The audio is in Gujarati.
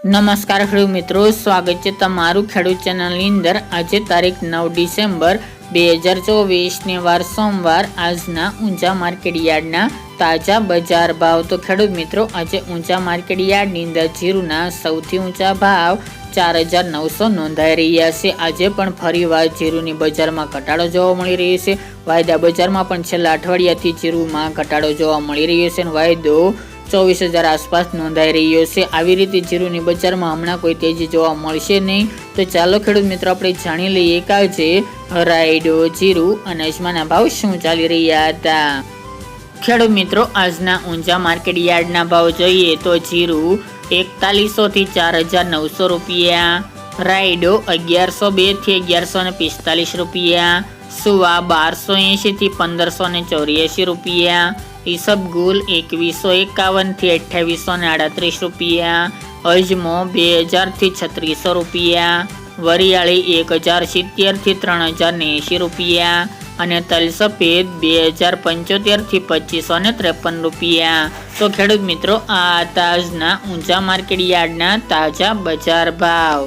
નમસ્કાર ખેડૂત મિત્રો, સ્વાગત છે તમારું ખેડૂત ચેનલની અંદર। આજે તારીખ 9 ડિસેમ્બર 2024 વાર સોમવાર આજના ઊંચા માર્કેટ યાર્ડના તાજા બજાર ભાવ। તો ખેડૂત મિત્રો, આજે ઊંચા માર્કેટ યાર્ડની અંદર જીરુના સૌથી ઊંચા ભાવ 4900 નોંધાઈ રહ્યા છે। આજે પણ ફરીવાર જીરુની બજારમાં ઘટાડો જોવા મળી રહ્યો છે। વાયદા બજારમાં પણ છેલ્લા અઠવાડિયાથી જીરુમાં ઘટાડો જોવા મળી રહ્યો છે અને વાયદો 24,000 આસપાસ નોંધાઈ રહ્યો છે। આવી રીતે જીરુની બજારમાં હમણાં કોઈ તેજી જોવા મળશે નહીં। તો ચાલો ખેડૂત મિત્રો, આપણે જાણી લઈએ કે આજે રાયડો, જીરુ અને અજમાના ભાવ શું ચાલી રહ્યા હતા। ખેડૂત મિત્રો, આજના ઊંચા માર્કેટ યાર્ડના ભાવ જોઈએ તો જીરુ 4100 થી 4,900 રૂપિયા, રાયડો 1102 થી 1145 રૂપિયા, સુવા 1280 થી 1584 રૂપિયા, ઈસબગુલ 2151 થી 2838 રૂપિયા, અજમો 2000 થી 3600 રૂપિયા, વરિયાળી 1070 થી 3080 રૂપિયા અને તલ સફેદ 2075 થી 2553 રૂપિયા। તો ખેડૂત મિત્રો, આ તાજના ઊંચા માર્કેટ યાર્ડના તાજા બજાર ભાવ।